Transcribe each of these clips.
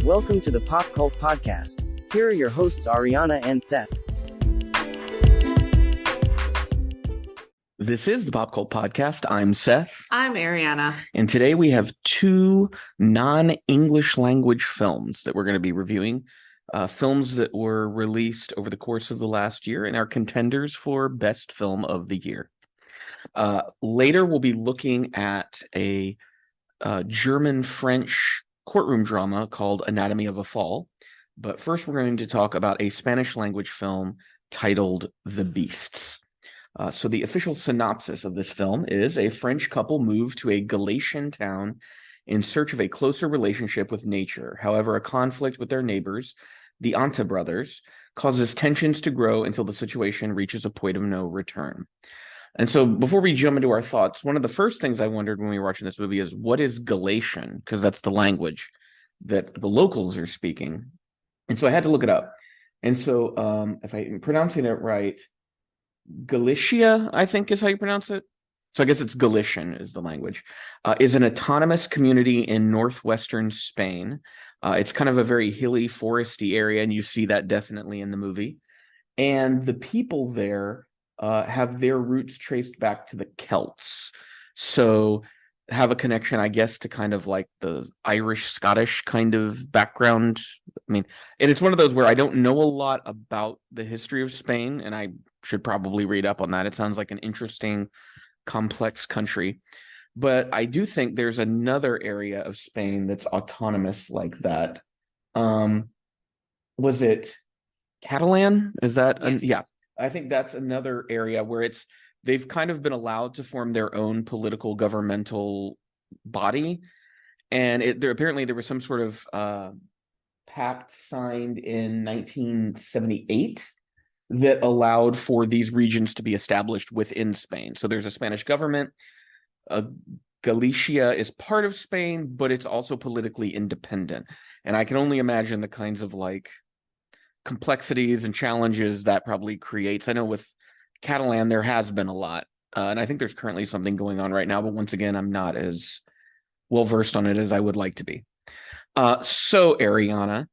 Welcome to the Pop Cult Podcast. Here are your hosts, Ariana and Seth. This is the Pop Cult Podcast. I'm Seth. I'm Ariana. And today we have two non-English language films that we're going to be reviewing. Films that were released over the course of the last year and are contenders for Best Film of the Year. Later, we'll be looking at a German-French courtroom drama called Anatomy of a Fall. But first, we're going to talk about a Spanish language film titled The Beasts. So the official synopsis of this film is a French couple move to a Galician town in search of a closer relationship with nature. However, a conflict with their neighbors, the Anta brothers, causes tensions to grow until the situation reaches a point of no return. And so before we jump into our thoughts, one of the first things I wondered when we were watching this movie is, what is Galician? Because that's the language that the locals are speaking. And so I had to look it up. And so if I'm pronouncing it right, Galicia, I think is how you pronounce it. So I guess it's Galician is the language, is an autonomous community in northwestern Spain. It's kind of a very hilly, foresty area, and you see that definitely in the movie. And the people there have their roots traced back to the Celts. So have a connection, I guess, to kind of like the Irish, Scottish kind of background. I mean, and it's one of those where I don't know a lot about the history of Spain, and I should probably read up on that. It sounds like an interesting, complex country. But I do think there's another area of Spain that's autonomous like that. Was it Catalan? Is that? Yes. Yeah. I think that's another area where they've kind of been allowed to form their own political governmental body. And apparently there was some sort of pact signed in 1978 that allowed for these regions to be established within Spain. So there's a Spanish government. Galicia is part of Spain, but it's also politically independent. And I can only imagine the kinds of like complexities and challenges that probably creates. I know with Catalan there has been a lot, and I think there's currently something going on right now, but once again, I'm not as well versed on it as I would like to be. So Ariana,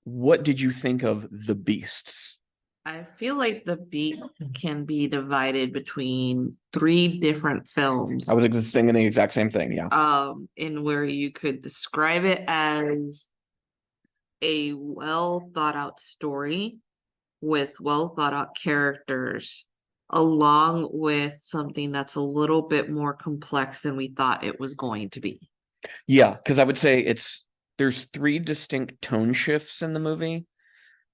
what did you think of The Beasts? I feel like The Beast can be divided between three different films. I was just thinking the exact same thing, yeah. In where you could describe it as a well thought out story with well thought out characters, along with something that's a little bit more complex than we thought it was going to be. Yeah, because I would say there's three distinct tone shifts in the movie.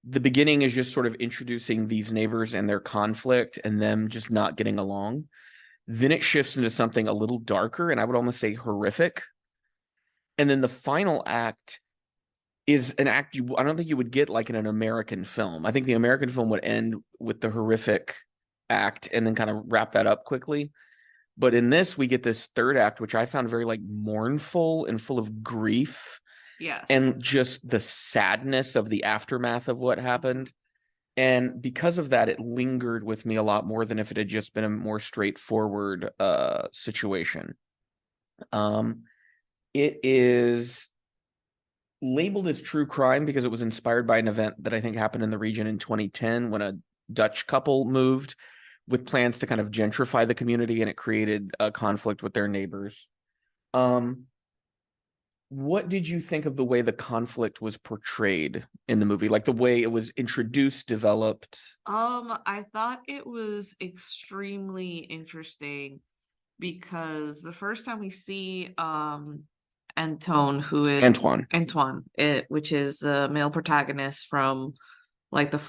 The beginning is just sort of introducing these neighbors and their conflict and them just not getting along. Then it shifts into something a little darker, and I would almost say horrific. And then the final act is an act I don't think you would get like in an American film. I think the American film would end with the horrific act and then kind of wrap that up quickly. But in this, we get this third act, which I found very like mournful and full of grief. Yes. And just the sadness of the aftermath of what happened. And because of that, it lingered with me a lot more than if it had just been a more straightforward situation. It is labeled as true crime because it was inspired by an event that I think happened in the region in 2010 when a Dutch couple moved with plans to kind of gentrify the community, and it created a conflict with their neighbors. What did you think of the way the conflict was portrayed in the movie? Like the way it was introduced, developed? I thought it was extremely interesting because the first time we see Antoine, which is a male protagonist from like the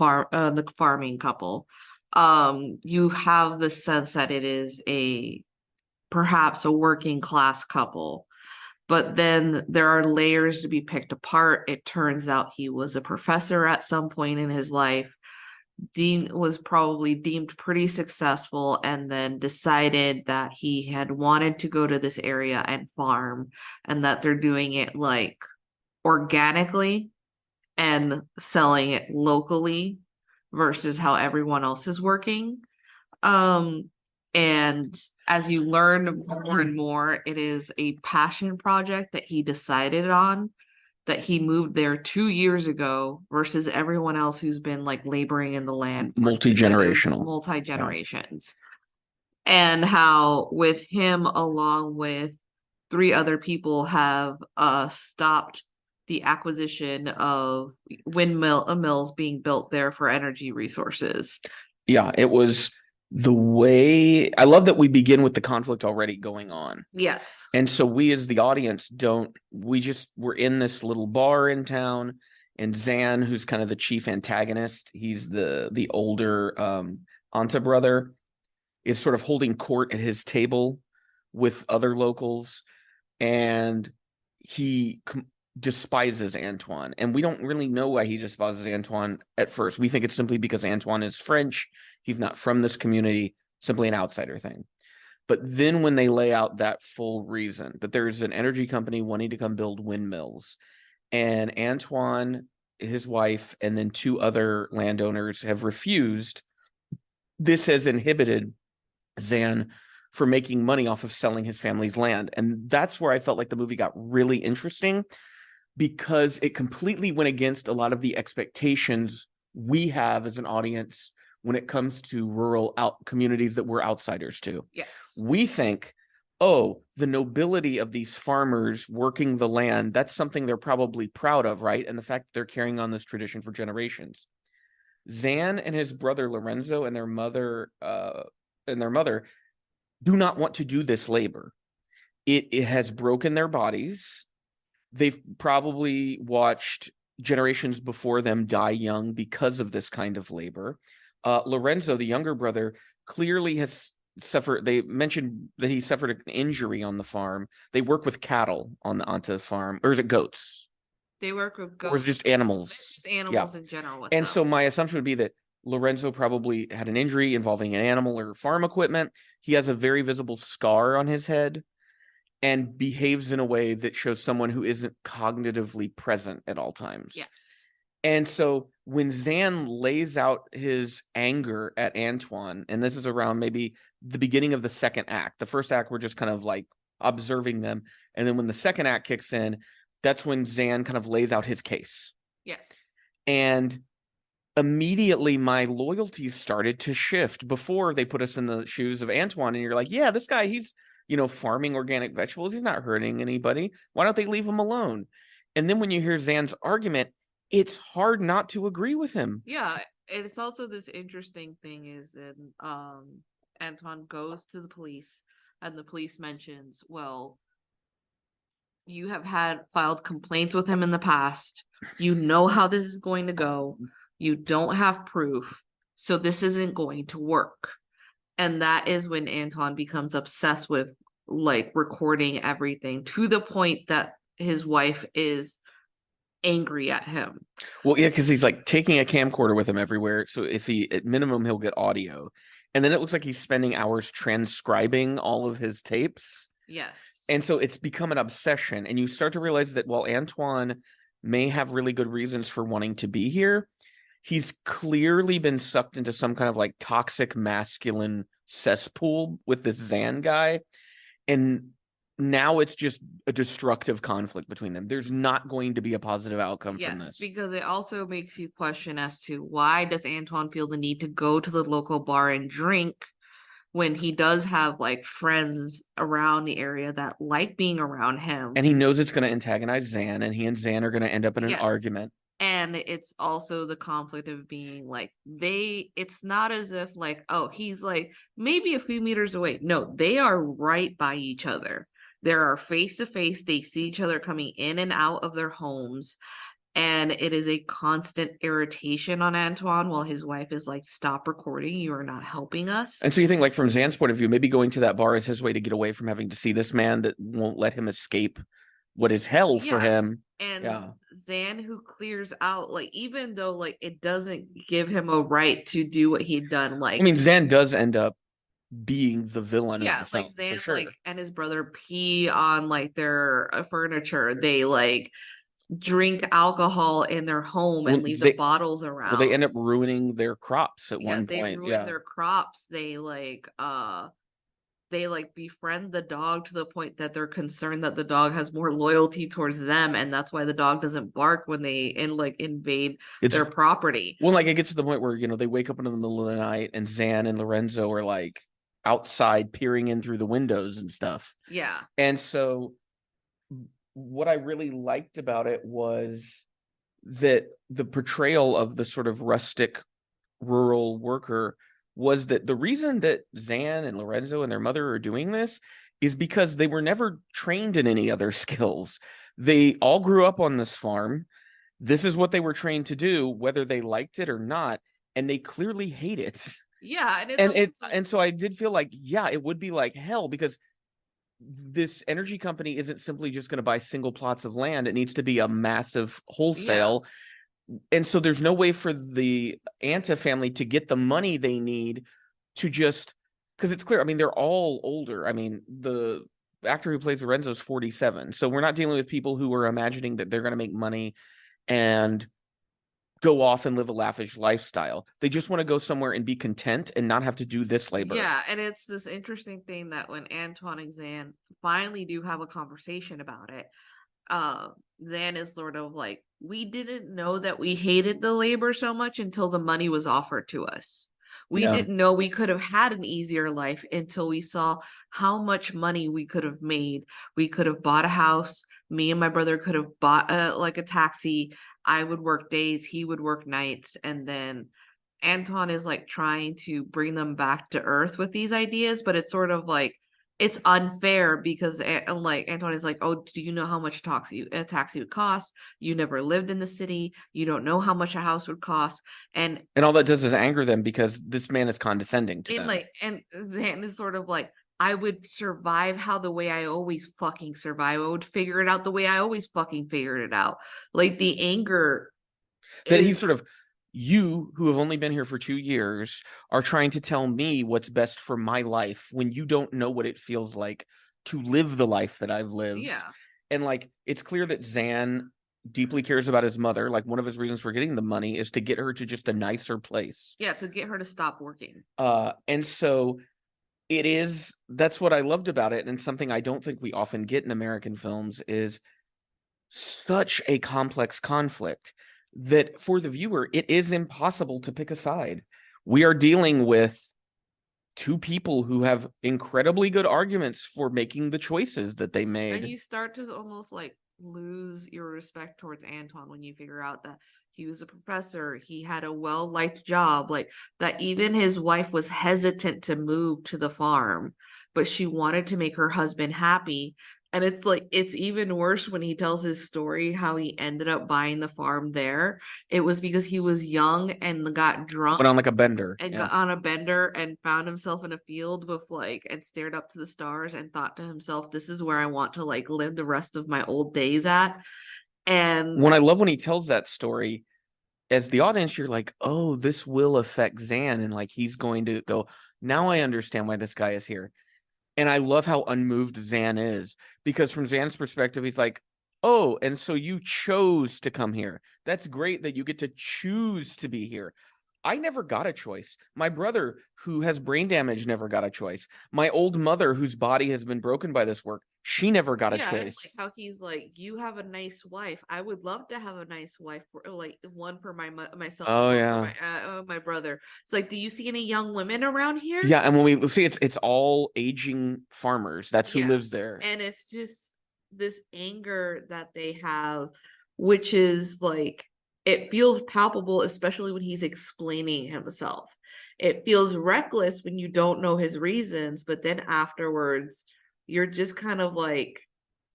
farming couple, you have the sense that it is perhaps a working class couple. But then there are layers to be picked apart. It turns out he was a professor at some point in his life, was probably deemed pretty successful, and then decided that he had wanted to go to this area and farm, and that they're doing it like organically and selling it locally versus how everyone else is working. And as you learn more and more, it is a passion project that he decided on that he moved there 2 years ago versus everyone else who's been like laboring in the land multi-generational, multi-generations. And how with him along with 3 other people have stopped the acquisition of mills being built there for energy resources. Yeah, it was the way I love that we begin with the conflict already going on. Yes. And so we as the audience we're in this little bar in town, and Zan, who's kind of the chief antagonist, he's the older Anta brother, is sort of holding court at his table with other locals, and he despises Antoine. And we don't really know why he despises Antoine at first. We think it's simply because Antoine is French. He's not from this community, simply an outsider thing. But then when they lay out that full reason, that there's an energy company wanting to come build windmills, and Antoine, his wife, and then 2 other landowners have refused, this has inhibited Zan for making money off of selling his family's land. And that's where I felt like the movie got really interesting, because it completely went against a lot of the expectations we have as an audience when it comes to rural communities that we're outsiders to. Yes. We think, oh, the nobility of these farmers working the land, that's something they're probably proud of, right? And the fact that they're carrying on this tradition for generations. Zan and his brother Lorenzo and their mother do not want to do this labor. It has broken their bodies. They've probably watched generations before them die young because of this kind of labor. Lorenzo, the younger brother, clearly has suffered. They mentioned that he suffered an injury on the farm. They work with cattle on the Anta farm, or is it goats? They work with goats. Or is it just animals? It's just animals in general. And so my assumption would be that Lorenzo probably had an injury involving an animal or farm equipment. He has a very visible scar on his head and behaves in a way that shows someone who isn't cognitively present at all times. Yes. And so when Zan lays out his anger at Antoine, and this is around maybe the beginning of the second act, the first act, we're just kind of like observing them. And then when the second act kicks in, that's when Zan kind of lays out his case. Yes. And immediately my loyalties started to shift. Before, they put us in the shoes of Antoine, and you're like, yeah, this guy, he's, farming organic vegetables. He's not hurting anybody. Why don't they leave him alone? And then when you hear Zan's argument, it's hard not to agree with him. Yeah, it's also this interesting thing is that Antoine goes to the police, and the police mentions, well, you have filed complaints with him in the past. You know how this is going to go. You don't have proof, so this isn't going to work. And that is when Antoine becomes obsessed with like recording everything, to the point that his wife is angry at him. Well, yeah, because he's like taking a camcorder with him everywhere. So if at minimum, he'll get audio. And then it looks like he's spending hours transcribing all of his tapes. Yes. And so it's become an obsession. And you start to realize that while Antoine may have really good reasons for wanting to be here, he's clearly been sucked into some kind of like toxic masculine cesspool with this Zan guy. And now it's just a destructive conflict between them. There's not going to be a positive outcome from this. Yes, because it also makes you question as to why does Antoine feel the need to go to the local bar and drink when he does have like friends around the area that like being around him. And he knows it's going to antagonize Zan, and he and Zan are going to end up in an argument. And it's also the conflict of being like, it's not as if like, oh, he's like maybe a few meters away. No, they are right by each other. They are face to face. They see each other coming in and out of their homes. And it is a constant irritation on Antoine while his wife is like, stop recording. You are not helping us. And so you think like from Zan's point of view, maybe going to that bar is his way to get away from having to see this man that won't let him escape what is hell for him. And Zan, who clears out, like, even though like it doesn't give him a right to do what he'd done, like, I mean, Zan does end up being the villain of the film, like Zan, sure. like, and his brother pee on like their furniture. They like drink alcohol in their home and leave the bottles around. Well, they end up ruining their crops at one point. They ruin their crops. They they like befriend the dog to the point that they're concerned that the dog has more loyalty towards them, and that's why the dog doesn't bark when they invade their property. Well, like it gets to the point where they wake up in the middle of the night and Zan and Lorenzo are like outside peering in through the windows and stuff. Yeah. And so what I really liked about it was that the portrayal of the sort of rustic rural worker was that the reason that Zan and Lorenzo and their mother are doing this is because they were never trained in any other skills. They all grew up on this farm. This is what they were trained to do, whether they liked it or not, and they clearly hate it. Yeah, and so I did feel like, yeah, it would be like hell, because this energy company isn't simply just going to buy single plots of land. It needs to be a massive wholesale. Yeah. And so there's no way for the Anta family to get the money they need to just, because it's clear, I mean, they're all older. I mean, the actor who plays Lorenzo is 47. So we're not dealing with people who are imagining that they're going to make money and go off and live a lavish lifestyle. They just want to go somewhere and be content and not have to do this labor. Yeah, and it's this interesting thing that when Antoine and Zan finally do have a conversation about it, Zan is sort of like, we didn't know that we hated the labor so much until the money was offered to us. We didn't know we could have had an easier life until we saw how much money we could have made. We could have bought a house. Me and my brother could have bought a taxi. I would work days, he would work nights. And then Anton is like trying to bring them back to earth with these ideas, but it's sort of like, it's unfair because like Anton is like, oh, do you know how much a taxi would cost? You never lived in the city. You don't know how much a house would cost. And all that does is anger them because this man is condescending to them. And Zan is sort of like, I would survive the way I always fucking survive. I would figure it out the way I always fucking figured it out. Like the anger that he's sort of, you who have only been here for 2 years are trying to tell me what's best for my life when you don't know what it feels like to live the life that I've lived. Yeah. And like, it's clear that Zan deeply cares about his mother. Like, one of his reasons for getting the money is to get her to just a nicer place. Yeah, to get her to stop working. And so that's what I loved about it. And something I don't think we often get in American films is such a complex conflict that for the viewer, it is impossible to pick a side. We are dealing with two people who have incredibly good arguments for making the choices that they made. And you start to almost like lose your respect towards Anton when you figure out that he was a professor, he had a well-liked job, like that even his wife was hesitant to move to the farm, but she wanted to make her husband happy. And it's like, it's even worse when he tells his story, how he ended up buying the farm there. It was because he was young and got drunk. Went on like a bender. And got on a bender and found himself in a field with and stared up to the stars and thought to himself, this is where I want to like live the rest of my old days at. And when I love when he tells that story, as the audience, you're like, oh, this will affect Zan. And like, he's going to go, now I understand why this guy is here. And I love how unmoved Zan is, because from Zan's perspective, he's like, oh, and so you chose to come here. That's great that you get to choose to be here. I never got a choice. My brother, who has brain damage, never got a choice. My old mother, whose body has been broken by this work, she never got a choice. Like how he's like, you have a nice wife. I would love to have a nice wife, for like one for myself. Oh yeah, my brother. It's like, do you see any young women around here? Yeah, and when we see it's all aging farmers. That's who lives there. And it's just this anger that they have, which is like, it feels palpable, especially when he's explaining himself. It feels reckless when you don't know his reasons, but then afterwards, you're just kind of like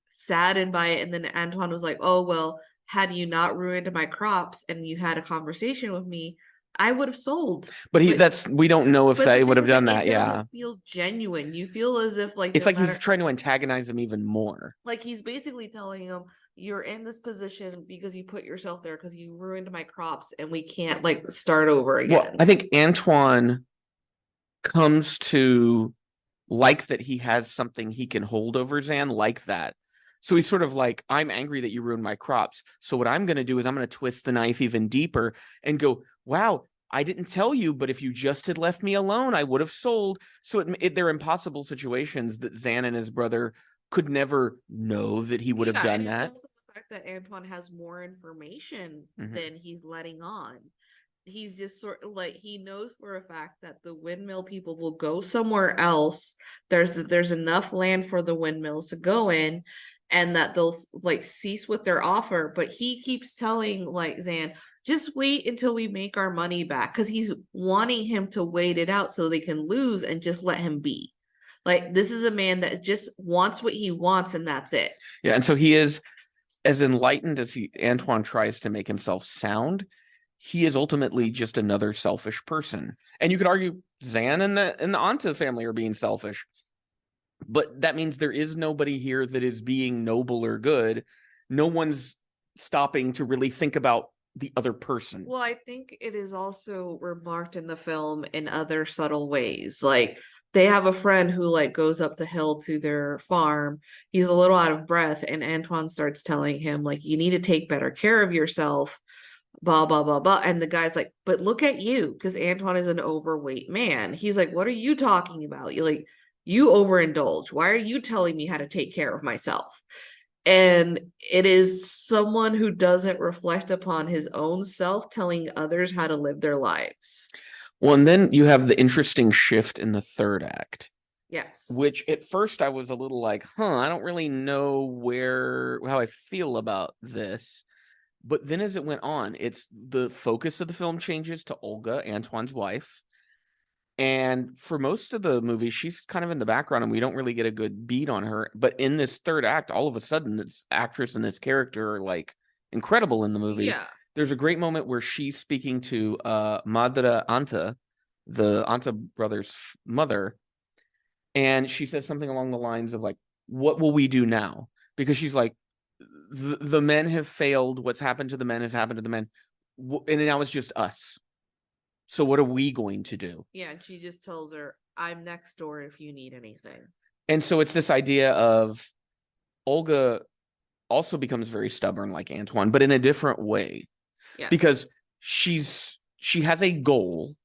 saddened by it. And then Antoine was like, oh, well, had you not ruined my crops and you had a conversation with me, I would have sold. But we don't know if they would have done that. Yeah. Feel genuine. You feel as if like it's like he's trying to antagonize him even more. Like he's basically telling him, you're in this position because you put yourself there, because you ruined my crops and we can't like start over again. Well, I think Antoine comes to like that he has something he can hold over Zan like that. So he's sort of like, I'm angry that you ruined my crops. So what I'm going to do is I'm going to twist the knife even deeper and go, wow, I didn't tell you, but if you just had left me alone, I would have sold. So they're impossible situations that Zan and his brother could never know that he would have done and that. It's also the fact that Antoine has more information than he's letting on. He's just sort of like, he knows for a fact that the windmill people will go somewhere else. There's enough land for the windmills to go in, and that they'll like cease with their offer. But he keeps telling like Zan, just wait until we make our money back, because he's wanting him to wait it out so they can lose and just let him be. Like, this is a man that just wants what he wants, and that's it. Yeah, and so he is, as enlightened as Antoine tries to make himself sound, he is ultimately just another selfish person. And you could argue Zan and the Anta family are being selfish. But that means there is nobody here that is being noble or good. No one's stopping to really think about the other person. Well, I think it is also remarked in the film in other subtle ways. Like, they have a friend who like goes up the hill to their farm. He's a little out of breath, and Antoine starts telling him like, you need to take better care of yourself, blah blah blah blah. And the guy's like, but look at you, because Antoine is an overweight man. He's like, what are you talking about? You overindulge. Why are you telling me how to take care of myself? And it is someone who doesn't reflect upon his own self telling others how to live their lives. Well, and then you have the interesting shift in the third act. Yes. Which at first I was a little like, I don't really know how I feel about this. But then as it went on, it's the focus of the film changes to Olga, Antoine's wife. And for most of the movie, she's kind of in the background and we don't really get a good beat on her. But in this third act, all of a sudden, this actress and this character are like incredible in the movie. Yeah. There's a great moment where she's speaking to Madre Anta, the Anta brothers' mother. And she says something along the lines of like, what will we do now? Because she's like, the men have failed. What's happened to the men has happened to the men. And now it's just us. So what are we going to do? Yeah, and she just tells her, I'm next door if you need anything. And so it's this idea of Olga also becomes very stubborn like Antoine, but in a different way. Yes. Because she has a goal.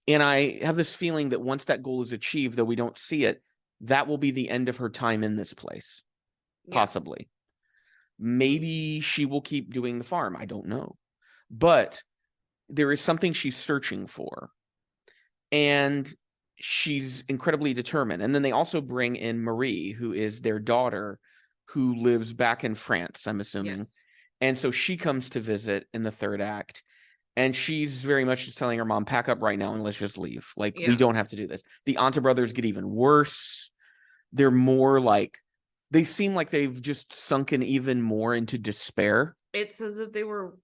And I have this feeling that once that goal is achieved, though we don't see it, that will be the end of her time in this place. Yeah. Possibly. Maybe she will keep doing the farm. I don't know. But there is something she's searching for. And she's incredibly determined. And then they also bring in Marie, who is their daughter, who lives back in France, I'm assuming. Yes. And so she comes to visit in the third act. And she's very much just telling her mom, pack up right now and let's just leave. Like, we don't have to do this. The Anta brothers get even worse. They're more like, they seem like they've just sunken even more into despair. It's as if they were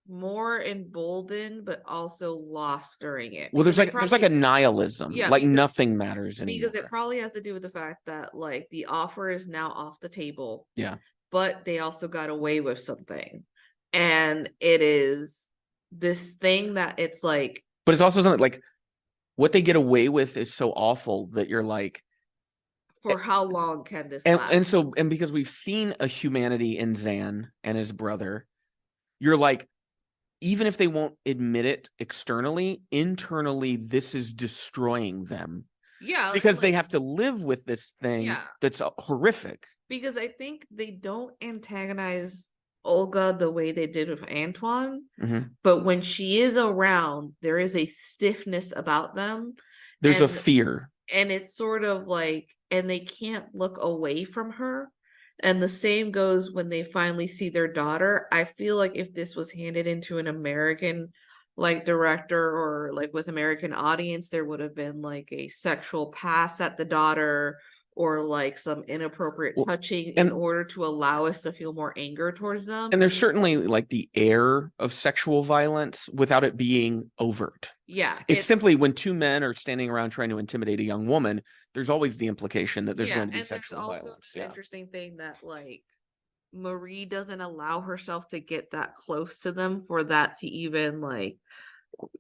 more emboldened, but also lost during it. Well, there's like a nihilism. Yeah, like nothing matters anymore. Because it probably has to do with the fact that like the offer is now off the table. Yeah. But they also got away with something. And it is this thing that it's like. But it's also something like what they get away with is so awful that you're like, for how long can this last? And because we've seen a humanity in Zan and his brother, you're like, even if they won't admit it externally, internally, this is destroying them. Yeah. Because they have to live with this thing that's horrific. Because I think they don't antagonize Olga the way they did with Antoine. Mm-hmm. But when she is around, there is a stiffness about them. There's a fear. And it's sort of like, and they can't look away from her. And the same goes when they finally see their daughter. I feel like if this was handed into an American like director or like with American audience, there would have been like a sexual pass at the daughter or like some inappropriate touching in order to allow us to feel more anger towards them. And there's certainly like the air of sexual violence without it being overt. Yeah. It's simply when two men are standing around trying to intimidate a young woman, there's always the implication that there's going to be sexual violence. Also this interesting thing that like Marie doesn't allow herself to get that close to them for that to even like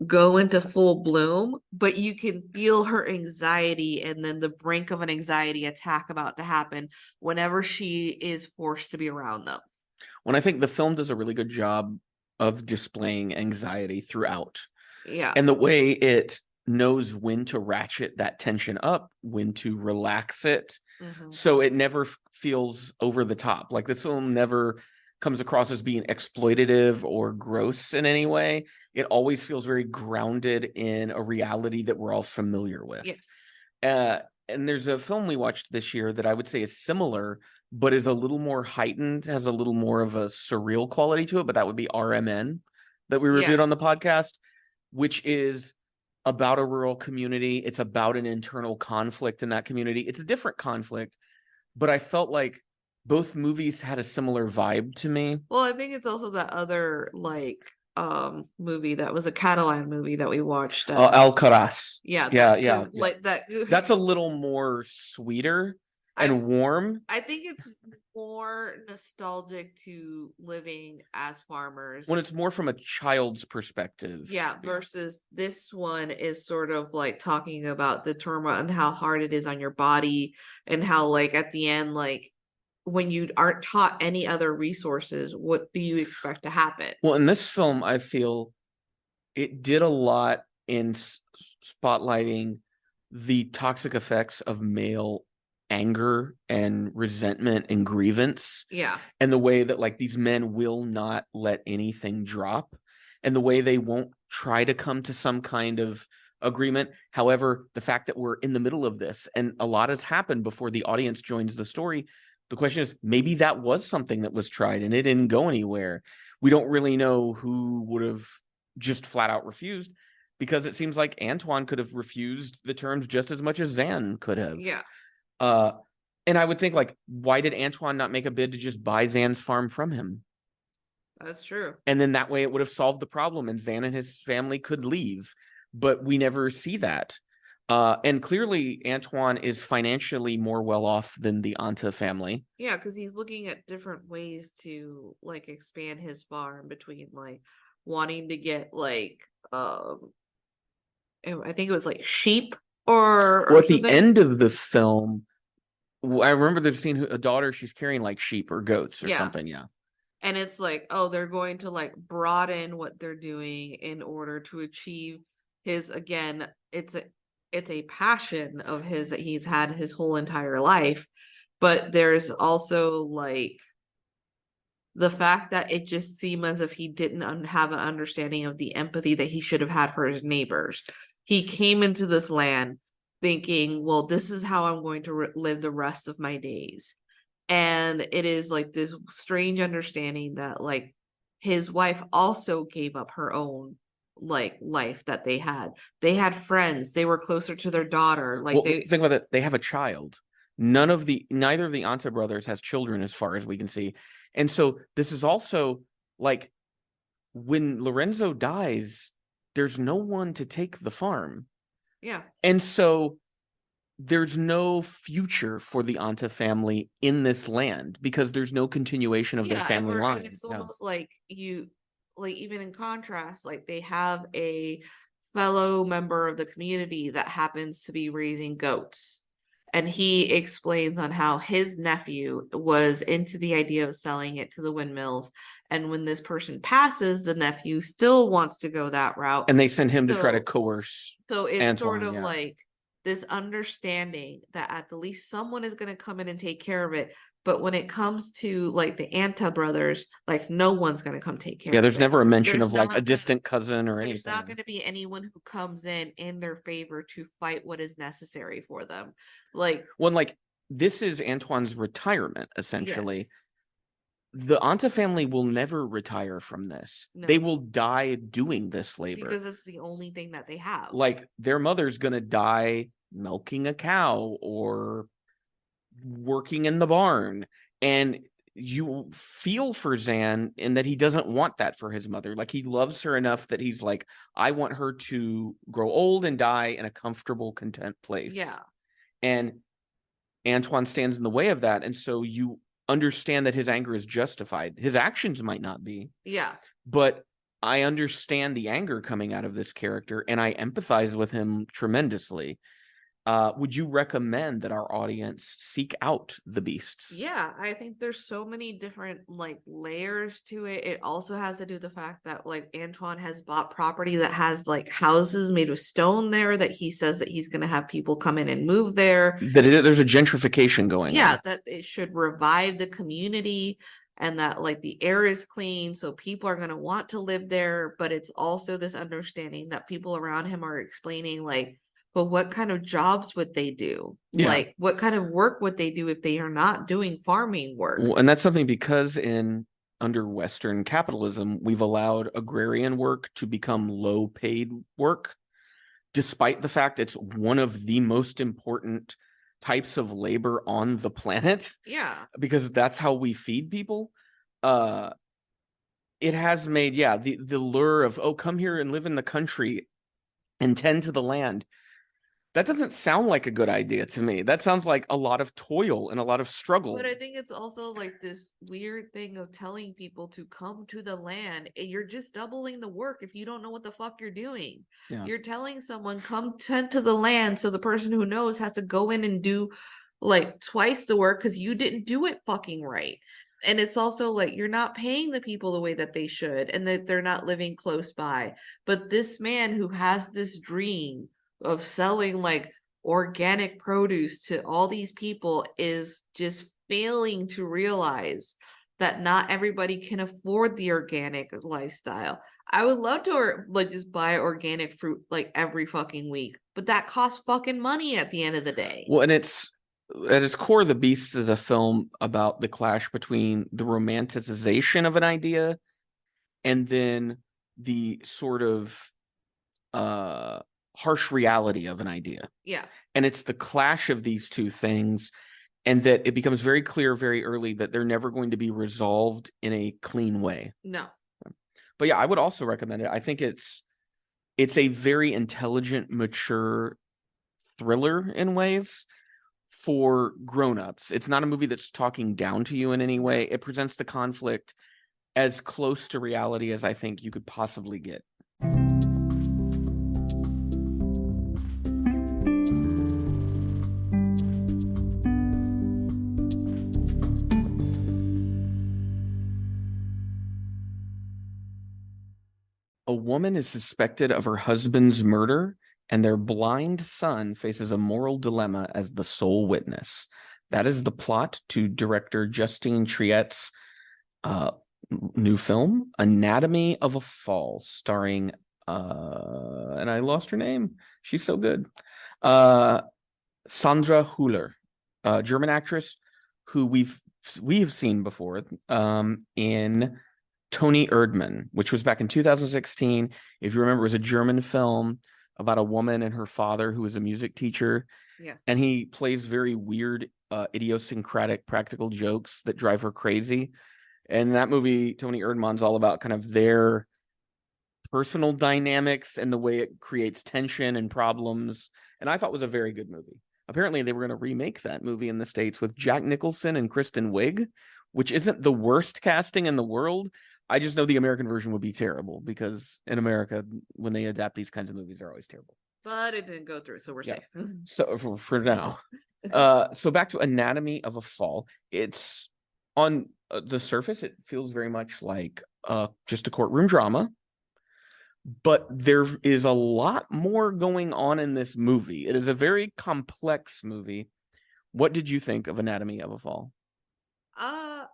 go into full bloom, but you can feel her anxiety and then the brink of an anxiety attack about to happen whenever she is forced to be around them. When I think the film does a really good job of displaying anxiety throughout. Yeah. And the way it knows when to ratchet that tension up, when to relax it. So it never feels over the top. Like this film never comes across as being exploitative or gross in any way. It always feels very grounded in a reality that we're all familiar with. Yes. And there's a film we watched this year that I would say is similar, but is a little more heightened, has a little more of a surreal quality to it, but that would be RMN that we reviewed on the podcast, which is about a rural community. It's about an internal conflict in that community. It's a different conflict, but I felt like both movies had a similar vibe to me. Well, I think it's also that other movie that was a Catalan movie that we watched. Alcaraz. Yeah. Like that. That's a little more sweeter and warm. I think it's more nostalgic to living as farmers. When it's more from a child's perspective. Yeah, versus this one is sort of like talking about the turmoil and how hard it is on your body, and how like at the end, like when you aren't taught any other resources, what do you expect to happen? Well, in this film, I feel it did a lot in spotlighting the toxic effects of male anger and resentment and grievance. Yeah. And the way that like these men will not let anything drop, and the way they won't try to come to some kind of agreement. However, the fact that we're in the middle of this and a lot has happened before the audience joins the story, the question is, maybe that was something that was tried and it didn't go anywhere. We don't really know who would have just flat out refused, because it seems like Antoine could have refused the terms just as much as Zan could have. Yeah. And I would think, like, why did Antoine not make a bid to just buy Zan's farm from him? That's true. And then that way it would have solved the problem and Zan and his family could leave. But we never see that. And clearly Antoine is financially more well off than the Anta family. Yeah, because he's looking at different ways to like expand his farm, between like wanting to get like I think it was like sheep or well, at something. The end of the film, I remember there's a daughter, she's carrying like sheep or goats or something. Yeah. And it's like, oh, they're going to like broaden what they're doing in order to achieve his, again, it's a passion of his that he's had his whole entire life. But there's also like the fact that it just seemed as if he didn't have an understanding of the empathy that he should have had for his neighbors. He came into this land thinking, well, this is how I'm going to live the rest of my days. And it is like this strange understanding that like his wife also gave up her own like life that they had. They had friends. They were closer to their daughter. Like, think about it. They have a child. Neither of the Anta brothers has children, as far as we can see. And so this is also like, when Lorenzo dies, there's no one to take the farm. Yeah. And so there's no future for the Anta family in this land, because there's no continuation of their family line. And it's almost like even in contrast, like they have a fellow member of the community that happens to be raising goats. And he explains on how his nephew was into the idea of selling it to the windmills. And when this person passes, the nephew still wants to go that route. And they send him to try to coerce. So it's Antoine, sort of like this understanding that at the least someone is going to come in and take care of it. But when it comes to like the Anta brothers, like no one's going to come take care of it. Yeah, there's never a mention of like a distant cousin or anything. There's not going to be anyone who comes in their favor to fight what is necessary for them. Like, this is Antoine's retirement, essentially. Yes. The Anta family will never retire from this. No. They will die doing this labor. Because it's the only thing that they have. Like, their mother's going to die milking a cow or working in the barn, and you feel for Zan in that he doesn't want that for his mother. Like, he loves her enough that he's like, I want her to grow old and die in a comfortable, content place. Yeah. And Antoine stands in the way of that, and so you understand that his anger is justified. His actions might not be. Yeah. But I understand the anger coming out of this character, and I empathize with him tremendously. Would you recommend that our audience seek out The Beasts? Yeah, I think there's so many different like layers to it. It also has to do with the fact that like Antoine has bought property that has like houses made of stone there that he says that he's going to have people come in and move there. There's a gentrification going on. Yeah, that it should revive the community and that like the air is clean, so people are going to want to live there. But it's also this understanding that people around him are explaining like, but what kind of jobs would they do? Yeah. Like, what kind of work would they do if they are not doing farming work? Well, and that's something because under Western capitalism, we've allowed agrarian work to become low-paid work, despite the fact it's one of the most important types of labor on the planet. Yeah. Because that's how we feed people. It has made, the lure of, oh, come here and live in the country and tend to the land. That doesn't sound like a good idea to me. That sounds like a lot of toil and a lot of struggle. But I think it's also like this weird thing of telling people to come to the land. And you're just doubling the work if you don't know what the fuck you're doing. Yeah. You're telling someone come tend to the land, so the person who knows has to go in and do like twice the work because you didn't do it fucking right. And it's also like you're not paying the people the way that they should and that they're not living close by. But this man who has this dream of selling like organic produce to all these people is just failing to realize that not everybody can afford the organic lifestyle. I would love to like just buy organic fruit like every fucking week, but that costs fucking money at the end of the day. Well, and it's at its core, The Beast is a film about the clash between the romanticization of an idea and then the sort of harsh reality of an idea. Yeah. And it's the clash of these two things, and that it becomes very clear very early that they're never going to be resolved in a clean way. No. But yeah, I would also recommend it. I think it's a very intelligent, mature thriller in ways for grown-ups. It's not a movie that's talking down to you in any way. It presents the conflict as close to reality as I think you could possibly get. A woman is suspected of her husband's murder, and their blind son faces a moral dilemma as the sole witness. That is the plot to director Justine Triet's new film, Anatomy of a Fall, starring, and I lost her name. She's so good. Sandra Hüller, German actress who we've seen before in Tony Erdmann, which was back in 2016. If you remember, it was a German film about a woman and her father who was a music teacher. Yeah. And he plays very weird, idiosyncratic practical jokes that drive her crazy. And that movie, Tony Erdmann's all about kind of their personal dynamics and the way it creates tension and problems. And I thought it was a very good movie. Apparently, they were going to remake that movie in the States with Jack Nicholson and Kristen Wiig, which isn't the worst casting in the world. I just know the American version would be terrible because in America, when they adapt these kinds of movies, they're always terrible. But it didn't go through, so we're safe. So for now. So back to Anatomy of a Fall. It's on the surface, it feels very much like just a courtroom drama. But there is a lot more going on in this movie. It is a very complex movie. What did you think of Anatomy of a Fall?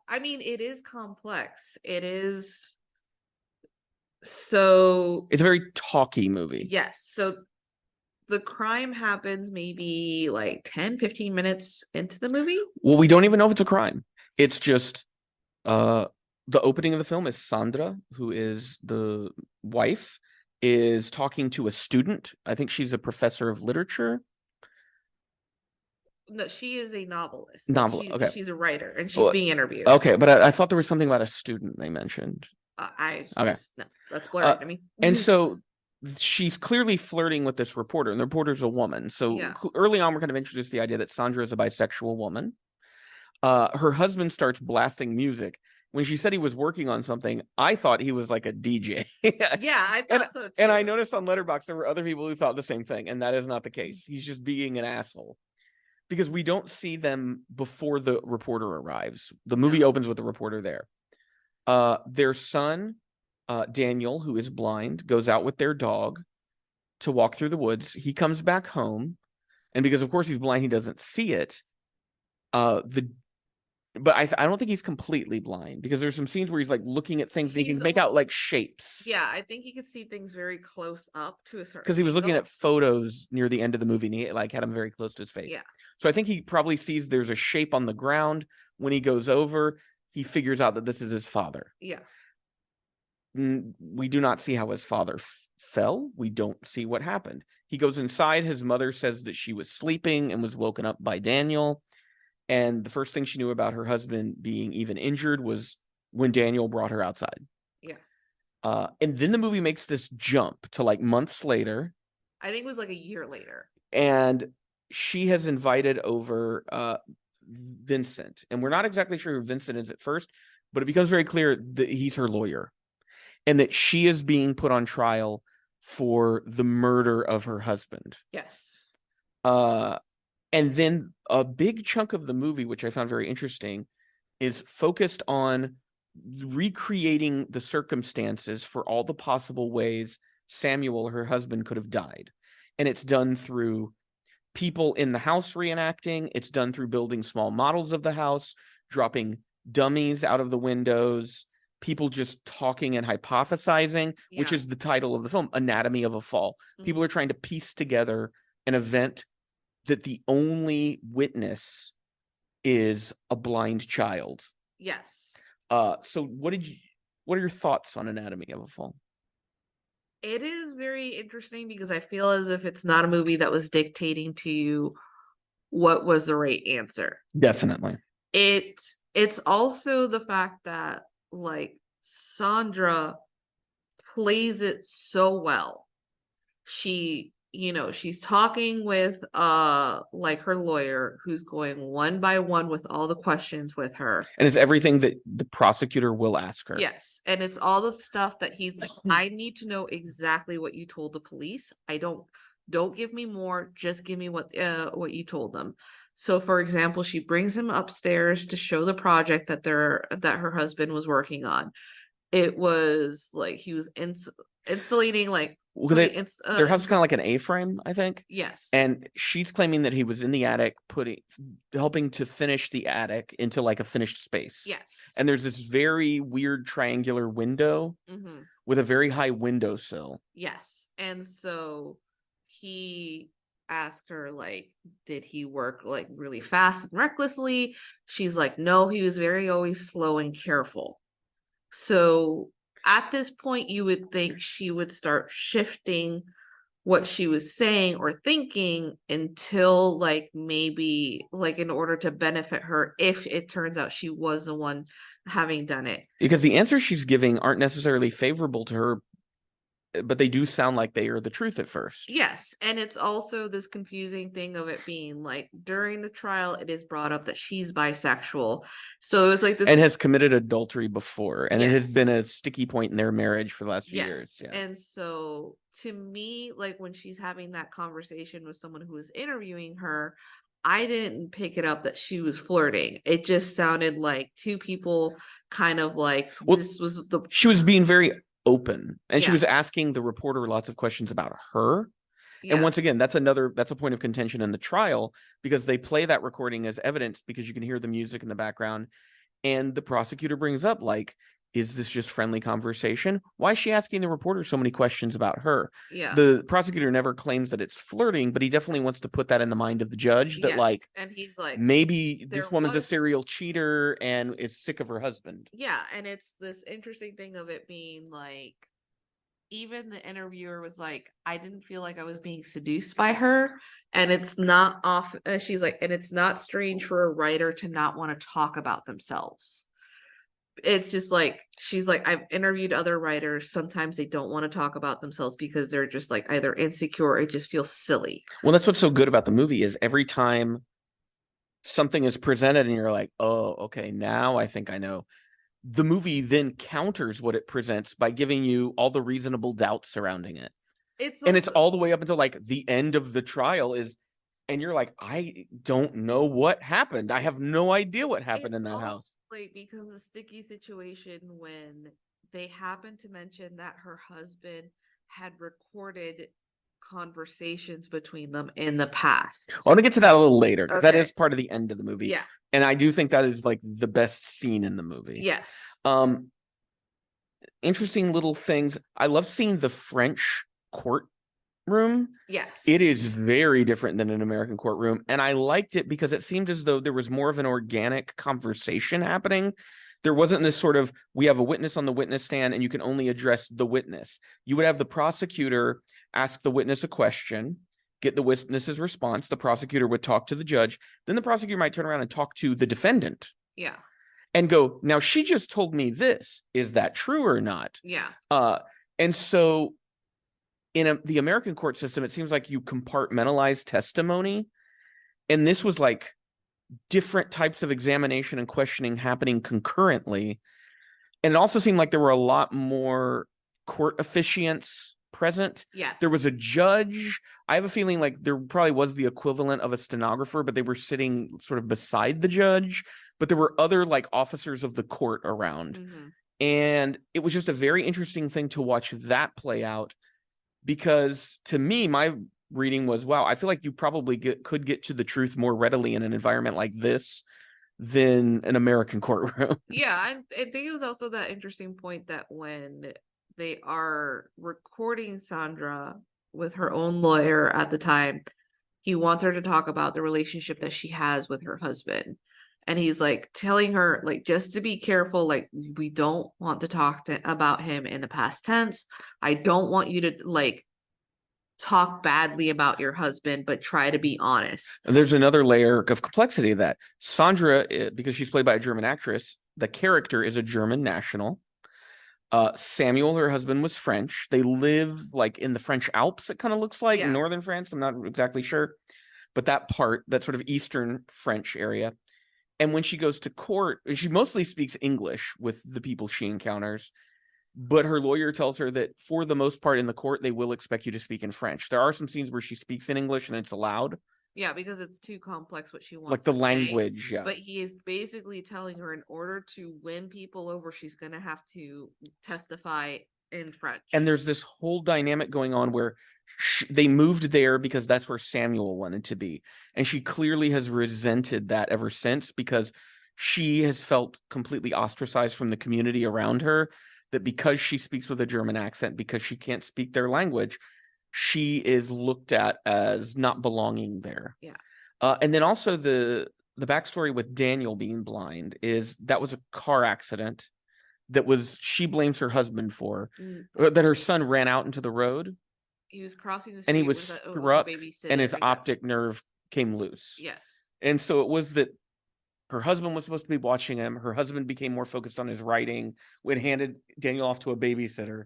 I mean, it is complex. It is so it's a very talky movie. Yes. So the crime happens maybe like 10-15 minutes into the movie. Well, we don't even know if it's a crime. It's just the opening of the film is Sandra, who is the wife, is talking to a student. I think she's a professor of literature. No, she is a novelist. Okay. She's a writer, and she's being interviewed. Okay, but I thought there was something about a student they mentioned. No, that's blurry to me. And so she's clearly flirting with this reporter, and the reporter's a woman. So early on, we're kind of introduced to the idea that Sandra is a bisexual woman. Her husband starts blasting music, when she said he was working on something, I thought he was like a DJ. Yeah, I thought so too. And I noticed on Letterboxd there were other people who thought the same thing, and that is not the case. He's just being an asshole. Because we don't see them before the reporter arrives. The movie opens with the reporter there. Their son, Daniel, who is blind, goes out with their dog to walk through the woods. He comes back home, and because of course he's blind, he doesn't see it. But I don't think he's completely blind, because there's some scenes where he's like looking at things and he can make out like shapes. Yeah, I think he could see things very close up to a certain. Because he was looking at photos near the end of the movie and he like had them very close to his face. Yeah. So I think he probably sees there's a shape on the ground. When he goes over, he figures out that this is his father. Yeah. We do not see how his father fell. We don't see what happened. He goes inside. His mother says that she was sleeping and was woken up by Daniel. And the first thing she knew about her husband being even injured was when Daniel brought her outside. Yeah. And then the movie makes this jump to like months later. I think it was like a year later. And she has invited over Vincent. And we're not exactly sure who Vincent is at first, but it becomes very clear that he's her lawyer and that she is being put on trial for the murder of her husband. Yes. And then a big chunk of the movie, which I found very interesting, is focused on recreating the circumstances for all the possible ways Samuel, her husband, could have died. And it's done through people in the house reenacting. It's done through building small models of the house, dropping dummies out of the windows, people just talking and hypothesizing, which is the title of the film, Anatomy of a Fall. Mm-hmm. People are trying to piece together an event that the only witness is a blind child. Yes. So what are your thoughts on Anatomy of a Fall? It is very interesting because I feel as if it's not a movie that was dictating to you what was the right answer. Definitely. It's also the fact that like Sandra plays it so well. She's talking with like her lawyer who's going one by one with all the questions with her. And it's everything that the prosecutor will ask her. Yes. And it's all the stuff that he's like, I need to know exactly what you told the police. Don't give me more, just give me what you told them. So for example, she brings him upstairs to show the project that her husband was working on. It was like he was insulating like their house is kind of like an A-frame, I think. Yes. And she's claiming that he was in the attic helping to finish the attic into like a finished space. Yes. And there's this very weird triangular window with a very high windowsill. Yes. And so he asked her, like, did he work like really fast and recklessly? She's like, no, he was always slow and careful. So at this point, you would think she would start shifting what she was saying or thinking until like maybe like in order to benefit her if it turns out she was the one having done it. Because the answers she's giving aren't necessarily favorable to her, but they do sound like they are the truth at first. Yes. And it's also this confusing thing of it being like during the trial, it is brought up that she's bisexual. So it's like this. And has committed adultery before. And it has been a sticky point in their marriage for the last few years. Yeah. And so to me, like when she's having that conversation with someone who was interviewing her, I didn't pick it up that she was flirting. It just sounded like two people kind of like, she was being very open, and she was asking the reporter lots of questions about her. And once again, that's a point of contention in the trial, because they play that recording as evidence because you can hear the music in the background, and the prosecutor brings up like, is this just friendly conversation? Why is she asking the reporter so many questions about her? The prosecutor never claims that it's flirting, but he definitely wants to put that in the mind of the judge that like, and he's like, maybe this woman's a serial cheater and is sick of her husband. Yeah. And it's this interesting thing of it being like, even the interviewer was like, I didn't feel like I was being seduced by her. And it's not off. She's like, and it's not strange for a writer to not want to talk about themselves. It's just like, she's like, I've interviewed other writers. Sometimes they don't want to talk about themselves because they're just like either insecure or it just feels silly. Well, that's what's so good about the movie is every time something is presented and you're like, oh, okay, now I think I know. the movie then counters what it presents by giving you all the reasonable doubt surrounding it. It's all the way up until like the end of the trial and you're like, I don't know what happened. I have no idea what happened in that house. It becomes a sticky situation when they happen to mention that her husband had recorded conversations between them in the past. I want to get to that a little later because that is part of the end of the movie. Yeah. And I do think that is like the best scene in the movie. Yes. Interesting little things. I love seeing the French courtroom. Yes. It is very different than an American courtroom. And I liked it because it seemed as though there was more of an organic conversation happening. There wasn't this sort of, we have a witness on the witness stand and you can only address the witness. You would have the prosecutor ask the witness a question, get the witness's response. The prosecutor would talk to the judge. Then the prosecutor might turn around and talk to the defendant. Yeah. And go, now she just told me this. Is that true or not? Yeah. And so in the American court system, it seems like you compartmentalize testimony. And this was like different types of examination and questioning happening concurrently. And it also seemed like there were a lot more court officiants present. Yes. There was a judge. I have a feeling like there probably was the equivalent of a stenographer, but they were sitting sort of beside the judge. But there were other like officers of the court around. Mm-hmm. And it was just a very interesting thing to watch that play out. Because to me, my reading was, wow, I feel like you probably could get to the truth more readily in an environment like this than an American courtroom. Yeah, I think it was also that interesting point that when they are recording Sandra with her own lawyer at the time, he wants her to talk about the relationship that she has with her husband. And he's like telling her, like, just to be careful, like, we don't want to talk about him in the past tense. I don't want you to like talk badly about your husband, but try to be honest. And there's another layer of complexity of that. Sandra, because she's played by a German actress, the character is a German national. Samuel, her husband, was French. They live like in the French Alps, it kind of looks like, in northern France. I'm not exactly sure. But that part, that sort of eastern French area. And when she goes to court, she mostly speaks English with the people she encounters. But her lawyer tells her that for the most part in the court, they will expect you to speak in French. There are some scenes where she speaks in English and it's allowed. Yeah, because it's too complex what she wants like the language, say, But he is basically telling her in order to win people over, she's going to have to testify in French. And there's this whole dynamic going on where they moved there because that's where Samuel wanted to be. And she clearly has resented that ever since because she has felt completely ostracized from the community around her, that because she speaks with a German accent, because she can't speak their language, she is looked at as not belonging there. Yeah. And then also the backstory with Daniel being blind is that was a car accident that she blames her husband for, that her son ran out into the road. He was crossing the street and he was struck and his optic nerve came loose. Yes. And so it was that her husband was supposed to be watching him. Her husband became more focused on his writing, when handed Daniel off to a babysitter.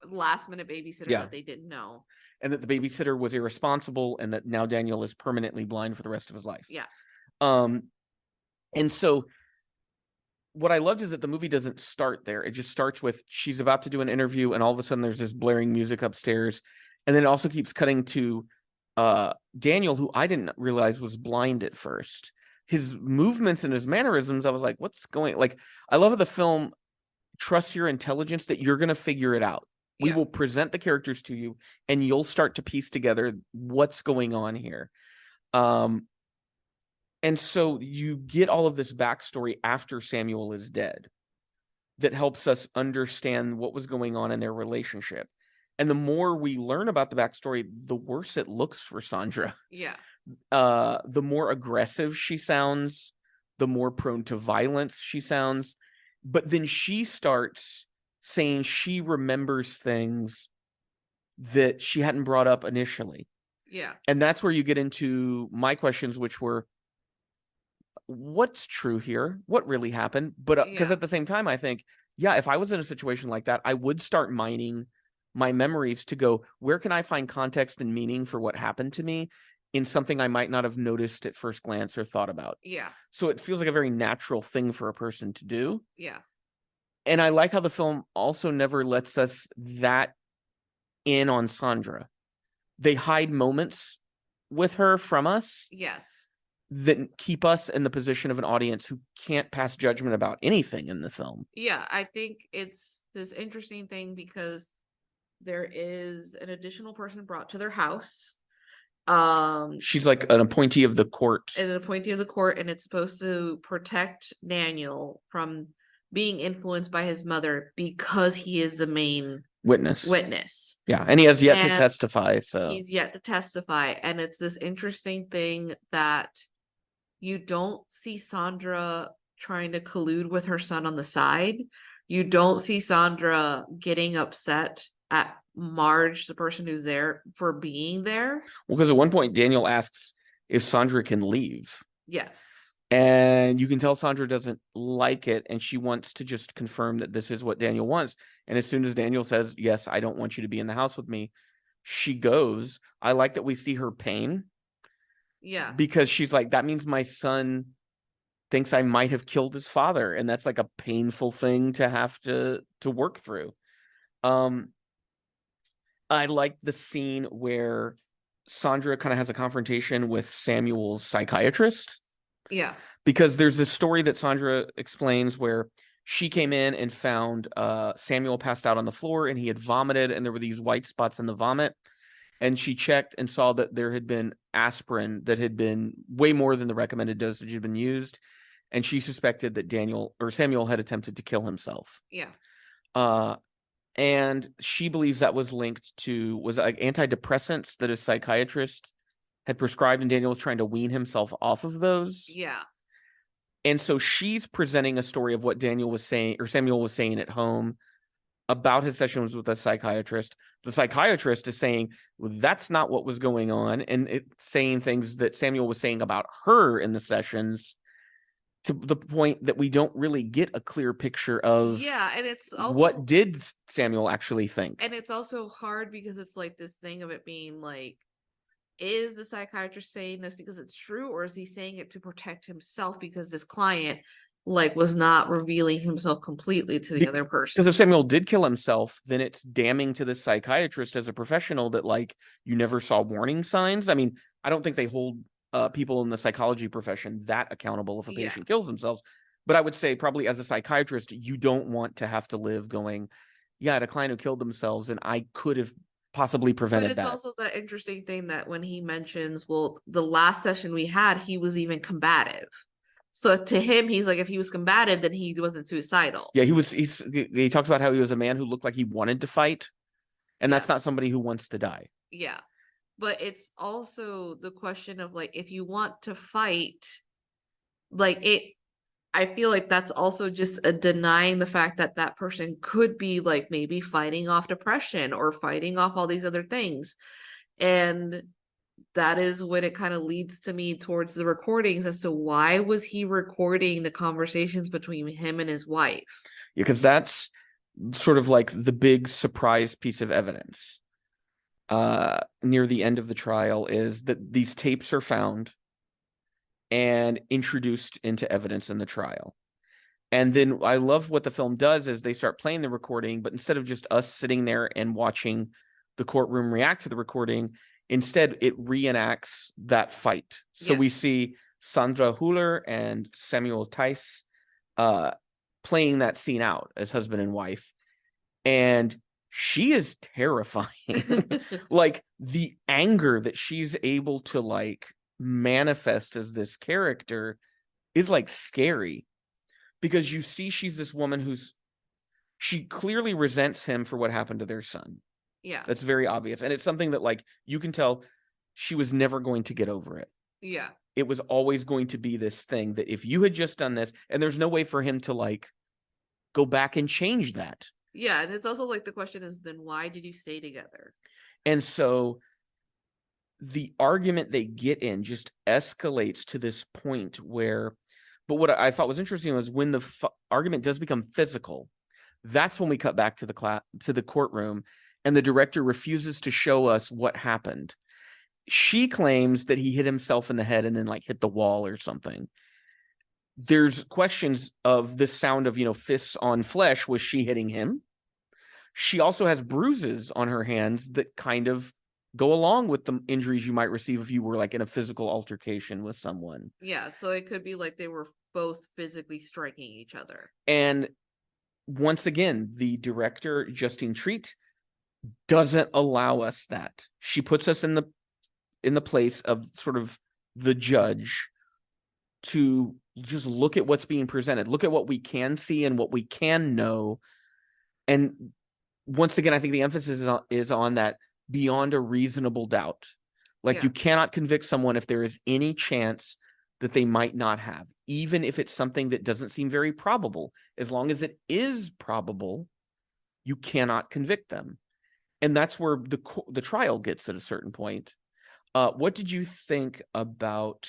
Last minute babysitter that they didn't know. And that the babysitter was irresponsible and that now Daniel is permanently blind for the rest of his life. Yeah. And so what I loved is that the movie doesn't start there. It just starts with she's about to do an interview and all of a sudden there's this blaring music upstairs. And then it also keeps cutting to Daniel, who I didn't realize was blind at first. His movements and his mannerisms, I was like, what's going... Like, I love how the film trusts your intelligence that you're going to figure it out. We will present the characters to you and you'll start to piece together what's going on here. And so you get all of this backstory after Samuel is dead that helps us understand what was going on in their relationship. And the more we learn about the backstory, the worse it looks for Sandra. Yeah. The more aggressive she sounds, the more prone to violence she sounds. But then she starts saying she remembers things that she hadn't brought up initially. Yeah. And that's where you get into my questions, which were, what's true here? What really happened? But because at the same time, I think, if I was in a situation like that, I would start mining my memories to go, where can I find context and meaning for what happened to me in something I might not have noticed at first glance or thought about? Yeah. So it feels like a very natural thing for a person to do. Yeah. And I like how the film also never lets us that in on Sandra. They hide moments with her from us. Yes. That keep us in the position of an audience who can't pass judgment about anything in the film. Yeah, I think it's this interesting thing because there is an additional person brought to their house. She's like an appointee of the court. An appointee of the court, and it's supposed to protect Daniel from being influenced by his mother because he is the main witness. Yeah, and he has yet to testify. So he's yet to testify, and it's this interesting thing that you don't see Sandra trying to collude with her son on the side. You don't see Sandra getting upset at Marge, the person who's there, for being there. Well, because at one point Daniel asks if Sandra can leave. Yes. And you can tell Sandra doesn't like it, and she wants to just confirm that this is what Daniel wants. And as soon as Daniel says, yes, I don't want you to be in the house with me, she goes. I like that we see her pain. Yeah. Because she's like, that means my son thinks I might have killed his father. And that's like a painful thing to have to work through. I like the scene where Sandra kind of has a confrontation with Samuel's psychiatrist. Yeah. Because there's this story that Sandra explains where she came in and found Samuel passed out on the floor and he had vomited and there were these white spots in the vomit. And she checked and saw that there had been aspirin that had been way more than the recommended dosage had been used. And she suspected that Samuel had attempted to kill himself. Yeah. And she believes that was linked to like antidepressants that a psychiatrist had prescribed, and Daniel was trying to wean himself off of those. Yeah. And so she's presenting a story of what Daniel was saying, or Samuel was saying at home about his sessions with a psychiatrist. The psychiatrist is saying, well, that's not what was going on. And it's saying things that Samuel was saying about her in the sessions, to the point that we don't really get a clear picture of and it's also, what did Samuel actually think. And it's also hard because it's like this thing of it being like, is the psychiatrist saying this because it's true, or is he saying it to protect himself because this client like was not revealing himself completely to the other person? Because if Samuel did kill himself, then it's damning to the psychiatrist as a professional that like you never saw warning signs. I mean, I don't think they hold people in the psychology profession that accountable if a patient kills themselves. But I would say probably as a psychiatrist, you don't want to have to live going, yeah, I had a client who killed themselves and I could have possibly prevented that. But it's also that interesting thing that when he mentions, well, the last session we had, he was even combative. So to him, he's like, if he was combative, then he wasn't suicidal. Yeah, he talks about how he was a man who looked like he wanted to fight. And that's not somebody who wants to die. Yeah. But it's also the question of like, if you want to fight, like I feel like that's also just a denying the fact that that person could be like maybe fighting off depression or fighting off all these other things. And that is when it kind of leads to me towards the recordings as to why was he recording the conversations between him and his wife? Yeah, because that's sort of like the big surprise piece of evidence near the end of the trial is that these tapes are found and introduced into evidence in the trial. And then I love what the film does is they start playing the recording, but instead of just us sitting there and watching the courtroom react to the recording, instead it reenacts that fight. So we see Sandra Hüller and Samuel Tice playing that scene out as husband and wife. And she is terrifying. Like the anger that she's able to like manifest as this character is like scary, because you see she's this woman she clearly resents him for what happened to their son. Yeah. That's very obvious. And it's something that like you can tell she was never going to get over it. Yeah. It was always going to be this thing that if you had just done this, and there's no way for him to like go back and change that. Yeah, and it's also like the question is, then why did you stay together? And so the argument they get in just escalates to this point where, but what I thought was interesting was when the argument does become physical, that's when we cut back to the courtroom, and the director refuses to show us what happened. She claims that he hit himself in the head and then like hit the wall or something. there's questions of this sound of, fists on flesh. Was she hitting him? She also has bruises on her hands that kind of go along with the injuries you might receive if you were like in a physical altercation with someone. Yeah, so it could be like they were both physically striking each other. And once again, the director, Justine Triet, doesn't allow us that. She puts us in the place of sort of the judge to just look at what's being presented, look at what we can see and what we can know. And once again, I think the emphasis is on that beyond a reasonable doubt. Like, you cannot convict someone if there is any chance that they might not have, even if it's something that doesn't seem very probable. As long as it is probable, you cannot convict them. And that's where the trial gets at a certain point. What did you think about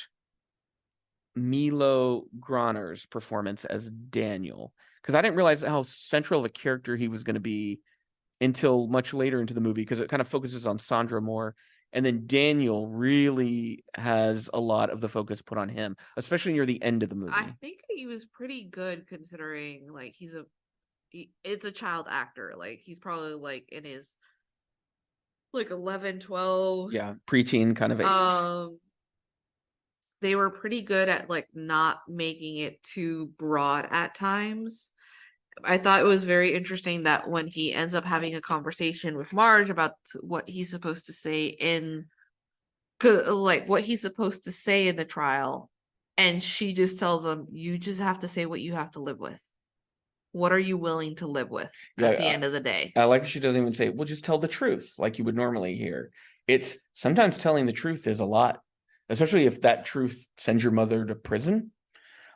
Milo Graner's performance as Daniel? Because I didn't realize how central of a character he was going to be until much later into the movie, because it kind of focuses on Sandra more. And then Daniel really has a lot of the focus put on him, especially near the end of the movie. I think he was pretty good considering like it's a child actor. Like he's probably like in his like 11, 12. Yeah, preteen kind of age. They were pretty good at like not making it too broad at times. I thought it was very interesting that when he ends up having a conversation with Marge about what he's supposed to say what he's supposed to say in the trial, and she just tells him, you just have to say what you have to live with. What are you willing to live with at the end of the day? I like she doesn't even say, well, just tell the truth like you would normally hear. It's sometimes telling the truth is a lot, especially if that truth sends your mother to prison.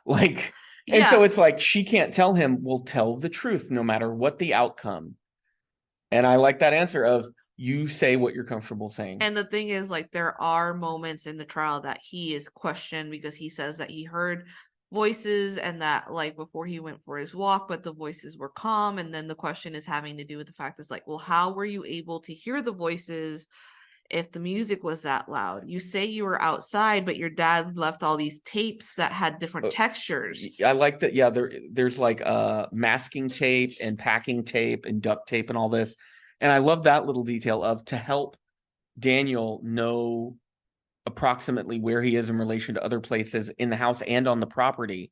Like, and so it's like, she can't tell him, well, tell the truth no matter what the outcome. And I like that answer of, you say what you're comfortable saying. And the thing is, like, there are moments in the trial that he is questioned because he says that he heard voices and that like before he went for his walk, but the voices were calm. And then the question is having to do with the fact is like, well, how were you able to hear the voices if the music was that loud? You say you were outside, but your dad left all these tapes that had different textures. I like that. Yeah, there's like masking tape and packing tape and duct tape and all this. And I love that little detail of, to help Daniel know approximately where he is in relation to other places in the house and on the property,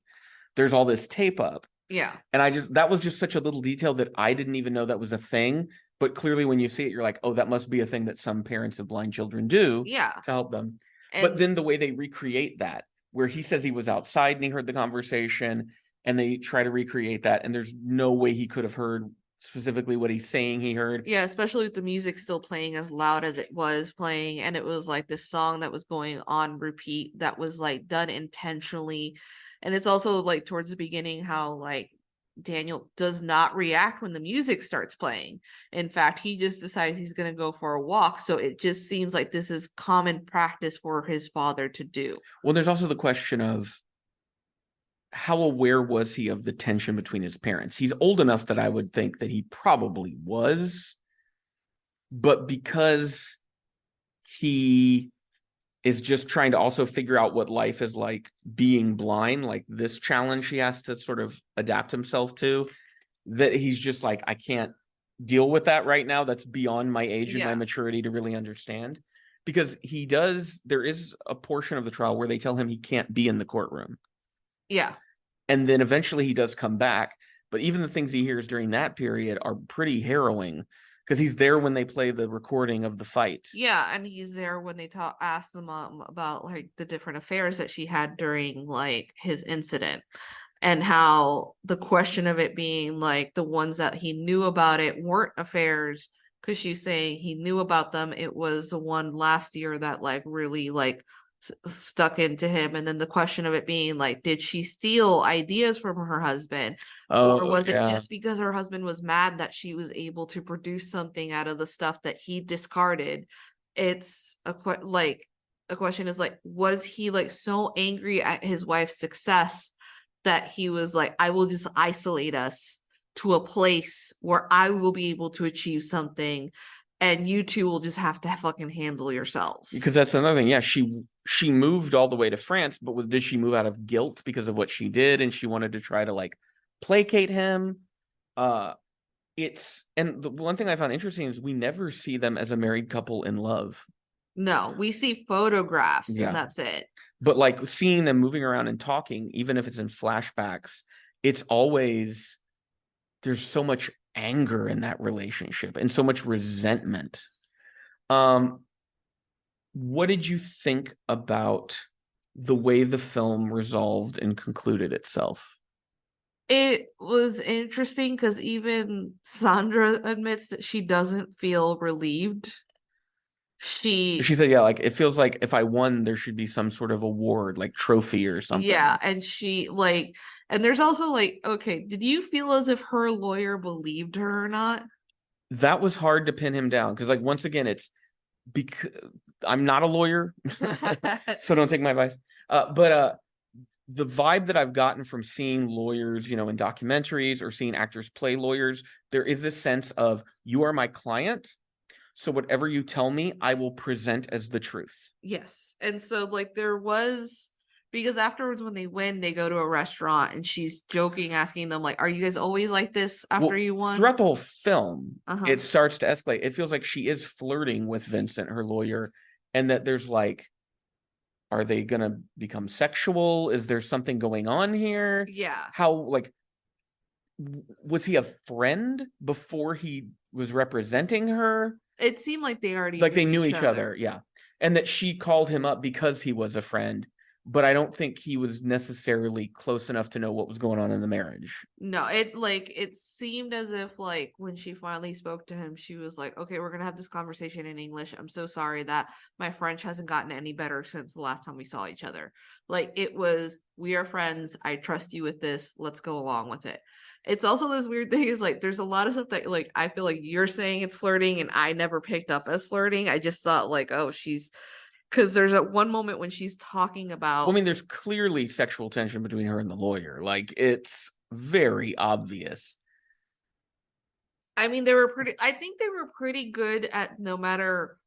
there's all this tape up. Yeah. And that was just such a little detail that I didn't even know that was a thing. But clearly when you see it, you're like, oh, that must be a thing that some parents of blind children do to help them. But then the way they recreate that, where he says he was outside and he heard the conversation, and they try to recreate that, and there's no way he could have heard specifically what he's saying he heard. Yeah, especially with the music still playing as loud as it was playing, and it was like this song that was going on repeat that was like done intentionally. And it's also like towards the beginning how like Daniel does not react when the music starts playing. In fact, he just decides he's going to go for a walk. So it just seems like this is common practice for his father to do. Well, there's also the question of, how aware was he of the tension between his parents? He's old enough that I would think that he probably was, but because he is just trying to also figure out what life is like being blind, like this challenge he has to sort of adapt himself to, that he's just like, I can't deal with that right now. That's beyond my age and my maturity to really understand. Because there is a portion of the trial where they tell him he can't be in the courtroom. Yeah. And then eventually he does come back. But even the things he hears during that period are pretty harrowing, because he's there when they play the recording of the fight. Yeah, and he's there when they ask the mom about like the different affairs that she had during like his incident, and how the question of it being like the ones that he knew about it weren't affairs, because she's saying he knew about them. It was the one last year that like really like stuck into him. And then the question of it being like, did she steal ideas from her husband? Or was it just because her husband was mad that she was able to produce something out of the stuff that he discarded? It's a question is like, was he like so angry at his wife's success that he was like, I will just isolate us to a place where I will be able to achieve something, and you two will just have to fucking handle yourselves. Because that's another thing. Yeah, she moved all the way to France, but did she move out of guilt because of what she did, and she wanted to try to like placate him? And the one thing I found interesting is we never see them as a married couple in love. No, we see photographs and that's it. But like seeing them moving around and talking, even if it's in flashbacks, it's always, there's so much anger in that relationship and so much resentment. What did you think about the way the film resolved and concluded itself? It was interesting because even Sandra admits that she doesn't feel relieved. She said, yeah, like it feels like if I won, there should be some sort of award, like trophy or something. Yeah, and she like, and there's also like, okay, did you feel as if her lawyer believed her or not? That was hard to pin him down because, like, once again, it's because I'm not a lawyer, so don't take my advice. But the vibe that I've gotten from seeing lawyers, in documentaries or seeing actors play lawyers, there is this sense of, you are my client, so whatever you tell me, I will present as the truth. Yes. And so like there was, because afterwards when they win, they go to a restaurant and she's joking, asking them like, are you guys always like this after you won? Throughout the whole film, it starts to escalate. It feels like she is flirting with Vincent, her lawyer, and that there's like, are they going to become sexual? Is there something going on here? Yeah. How, like, was he a friend before he was representing her? It seemed like they already knew each other. Yeah. And that she called him up because he was a friend, but I don't think he was necessarily close enough to know what was going on in the marriage. No, it seemed as if like when she finally spoke to him, she was like, okay, we're going to have this conversation in English. I'm so sorry that my French hasn't gotten any better since the last time we saw each other. Like it was, we are friends. I trust you with this. Let's go along with it. It's also this weird thing is like, there's a lot of stuff that like, I feel like you're saying it's flirting and I never picked up as flirting. I just thought like, oh, because there's at one moment when she's talking about. Well, I mean, there's clearly sexual tension between her and the lawyer. Like it's very obvious. I mean, I think they were pretty good at no matter.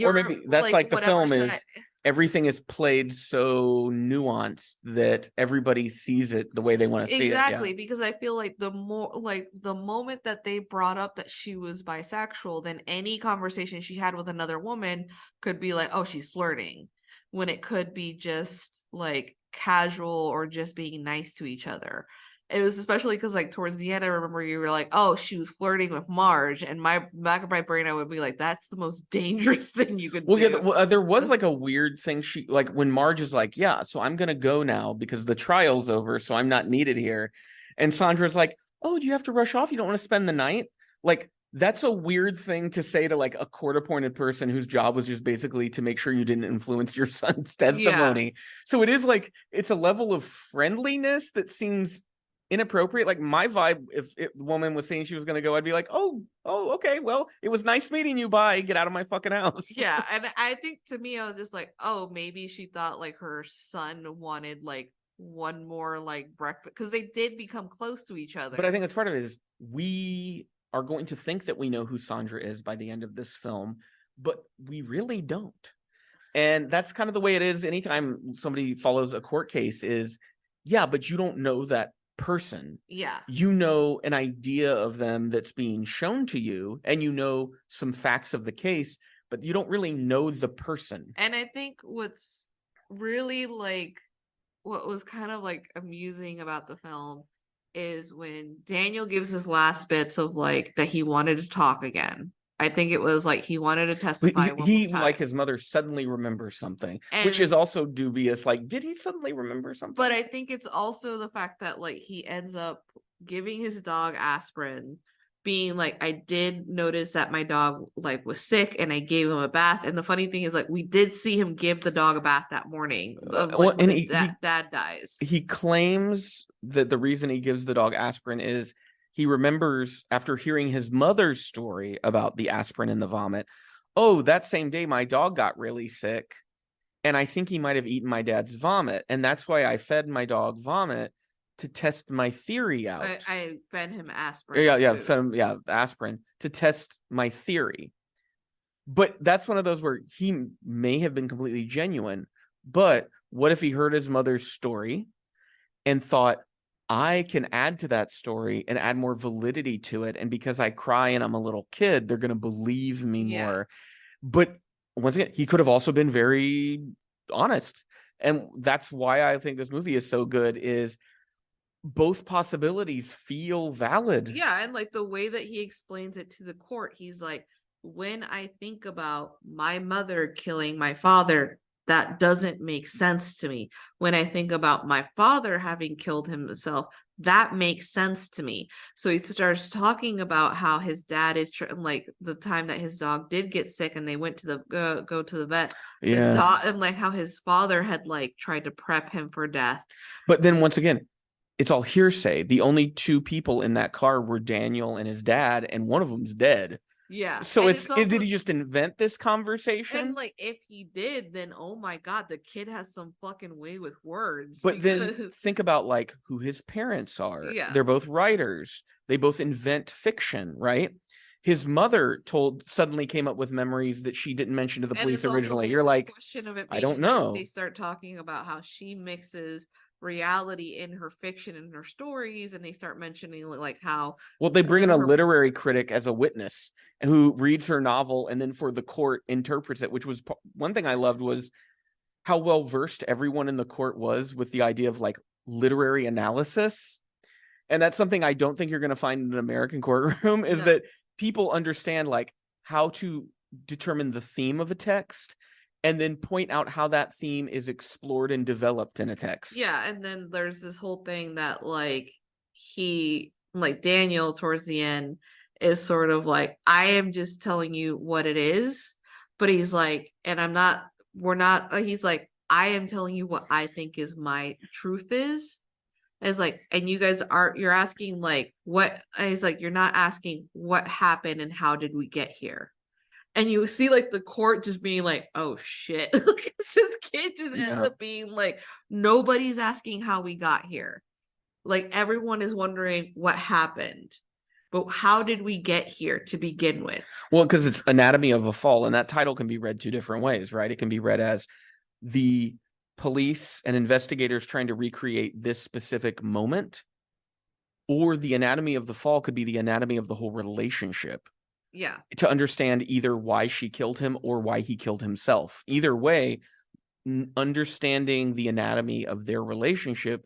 Or maybe that's like the film is, everything is played so nuanced that everybody sees it the way they want to see it. Exactly, because I feel like the moment that they brought up that she was bisexual, then any conversation she had with another woman could be like, oh, she's flirting, when it could be just like casual or just being nice to each other. It was especially because like towards the end, I remember you were like, oh, she was flirting with Marge, and my back of my brain, I would be like, that's the most dangerous thing you could do. Yeah, there was like a weird thing. She like when Marge is like, yeah, so I'm gonna go now because the trial's over, so I'm not needed here. And Sandra's like, oh, do you have to rush off? You don't want to spend the night? Like, that's a weird thing to say to like a court-appointed person whose job was just basically to make sure you didn't influence your son's testimony. Yeah. So it is like, it's a level of friendliness that seems inappropriate. Like my vibe, if the woman was saying she was going to go, I'd be like, oh, okay, well, it was nice meeting you, bye, get out of my fucking house. Yeah. And I think to me, I was just like, oh, maybe she thought like her son wanted like one more like breakfast, because they did become close to each other. But I think that's part of it is we are going to think that we know who Sandra is by the end of this film, but we really don't. And that's kind of the way it is anytime somebody follows a court case is, yeah, but you don't know that person. Yeah. You know an idea of them that's being shown to you, and you know some facts of the case, but you don't really know the person. And I think what's really like, what was kind of like amusing about the film is when Daniel gives his last bits of like that he wanted to talk again. I think it was like he wanted to testify. He like his mother suddenly remembers something, which is also dubious. Like, did he suddenly remember something? But I think it's also the fact that like he ends up giving his dog aspirin, being like, I did notice that my dog like was sick and I gave him a bath. And the funny thing is like we did see him give the dog a bath that morning of, like, when dad dies. He claims that the reason he gives the dog aspirin is he remembers after hearing his mother's story about the aspirin and the vomit. Oh, that same day my dog got really sick and I think he might have eaten my dad's vomit. And that's why I fed my dog vomit to test my theory out. I fed him aspirin. Yeah, fed him, aspirin to test my theory. But that's one of those where he may have been completely genuine. But what if he heard his mother's story and thought, I can add to that story and add more validity to it. And because I cry and I'm a little kid, they're going to believe me more. But once again, he could have also been very honest. And that's why I think this movie is so good, is both possibilities feel valid. Yeah, and like the way that he explains it to the court, he's like, when I think about my mother killing my father, that doesn't make sense to me. When I think about my father having killed himself, that makes sense to me. So he starts talking about how his dad is like the time that his dog did get sick and they went to the go to the vet. Yeah. The dog, and like how his father had like tried to prep him for death. But then once again, it's all hearsay. The only two people in that car were Daniel and his dad, and one of them's dead. Yeah. So it's also, did he just invent this conversation? And like if he did, then oh my god, the kid has some fucking way with words. But then think about like who his parents are. Yeah. They're both writers. They both invent fiction, right? His mother suddenly came up with memories that she didn't mention to the police originally. You're like, I don't know. They start talking about how she mixes reality in her fiction and her stories, and they start mentioning like how, well, they bring in a literary critic as a witness who reads her novel and then for the court interprets it, which was one thing I loved, was how well versed everyone in the court was with the idea of like literary analysis. And that's something I don't think you're going to find in an American courtroom, is that people understand like how to determine the theme of a text and then point out how that theme is explored and developed in a text. Yeah, and then there's this whole thing that like Daniel towards the end is sort of like, I am just telling you what it is, but he's like, and he's like, I am telling you what I think is my truth is. It's like, and you guys you're asking like what, he's like, you're not asking what happened and how did we get here. And you see like the court just being like, oh shit. This kid just ends up being like, nobody's asking how we got here. Like everyone is wondering what happened. But how did we get here to begin with? Well, because it's Anatomy of a Fall, and that title can be read two different ways, right? It can be read as the police and investigators trying to recreate this specific moment, or the Anatomy of the Fall could be the anatomy of the whole relationship. Yeah. To understand either why she killed him or why he killed himself. Either way, understanding the anatomy of their relationship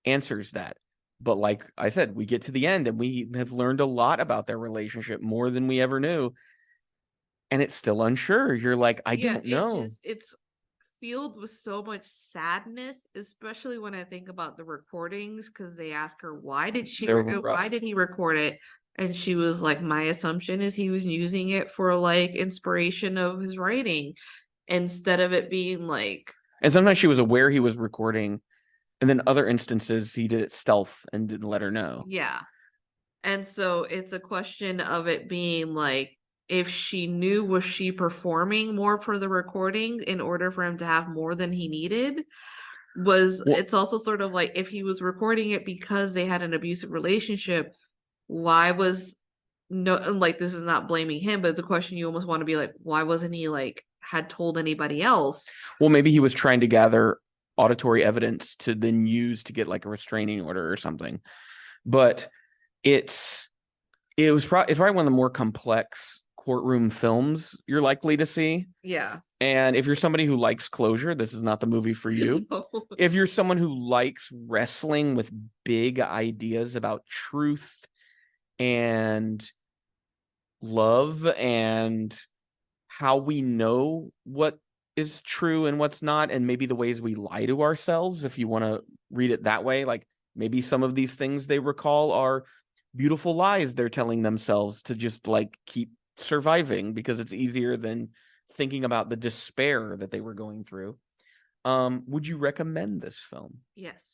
answers that. But like I said, we get to the end and we have learned a lot about their relationship, more than we ever knew. And it's still unsure. You're like, I don't know. It's filled with so much sadness, especially when I think about the recordings, because they ask her, why did he record it? And she was like, my assumption is he was using it for like inspiration of his writing instead of it being like. And sometimes she was aware he was recording, and then other instances he did it stealth and didn't let her know. Yeah. And so it's a question of it being like, if she knew, was she performing more for the recording in order for him to have more than he needed? It's also sort of like, if he was recording it because they had an abusive relationship, why was this is not blaming him, but the question you almost want to be like, why wasn't he like had told anybody else? Well, maybe he was trying to gather auditory evidence to then use to get like a restraining order or something. But it's probably one of the more complex courtroom films you're likely to see. Yeah. And if you're somebody who likes closure, this is not the movie for you. No. If you're someone who likes wrestling with big ideas about truth and love and how we know what is true and what's not, and maybe the ways we lie to ourselves, if you want to read it that way, like maybe some of these things they recall are beautiful lies they're telling themselves to just like keep surviving because it's easier than thinking about the despair that they were going through. Would you recommend this film? Yes.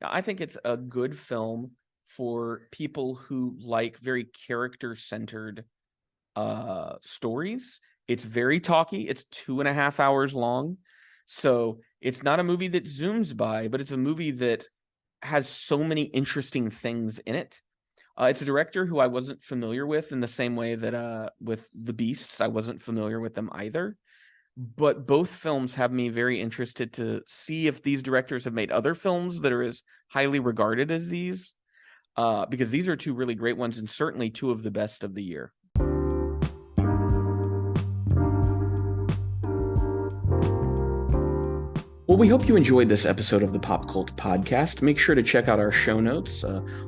I think it's a good film for people who like very character-centered stories. It's very talky. It's 2.5 hours long. So it's not a movie that zooms by, but it's a movie that has so many interesting things in it. It's a director who I wasn't familiar with in the same way that with The Beasts, I wasn't familiar with them either. But both films have me very interested to see if these directors have made other films that are as highly regarded as these, because these are two really great ones and certainly two of the best of the year. Well, we hope you enjoyed this episode of the Pop Cult Podcast. Make sure to check out our show notes.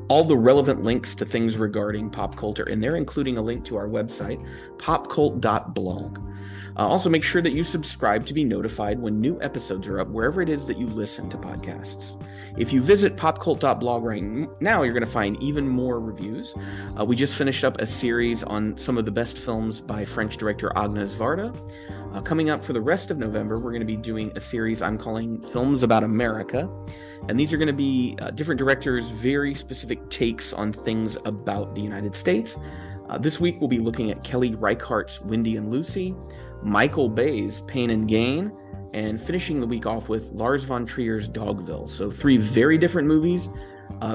All the relevant links to things regarding pop cult are in there, including a link to our website, popcult.blog. Also, make sure that you subscribe to be notified when new episodes are up, wherever it is that you listen to podcasts. If you visit popcult.blog right now, you're going to find even more reviews. We just finished up a series on some of the best films by French director Agnès Varda. Coming up for the rest of November, we're going to be doing a series I'm calling Films About America. And these are going to be different directors' very specific takes on things about the United States. This week, we'll be looking at Kelly Reichardt's Wendy and Lucy, Michael Bay's Pain and Gain, and finishing the week off with Lars von Trier's Dogville. So 3 very different movies,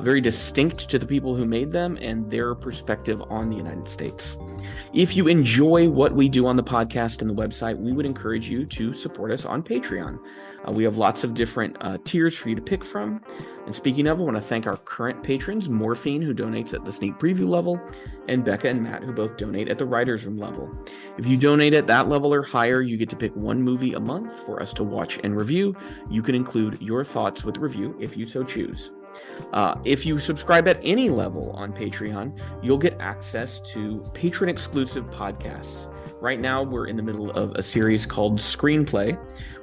very distinct to the people who made them and their perspective on the United States. If you enjoy what we do on the podcast and the website, we would encourage you to support us on Patreon. We have lots of different tiers for you to pick from. And speaking of, I want to thank our current patrons, Morphine, who donates at the sneak preview level, and Becca and Matt, who both donate at the writer's room level. If you donate at that level or higher, you get to pick 1 movie a month for us to watch and review. You can include your thoughts with the review if you so choose. If you subscribe at any level on Patreon, you'll get access to patron-exclusive podcasts. Right now, we're in the middle of a series called Screenplay,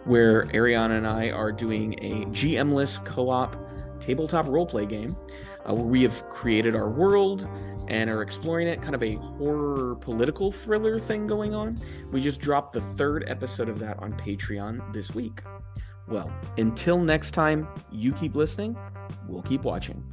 where Ariana and I are doing a GM-less co-op tabletop roleplay game, where we have created our world and are exploring it, kind of a horror political thriller thing going on. We just dropped the 3rd episode of that on Patreon this week. Well, until next time, you keep listening, we'll keep watching.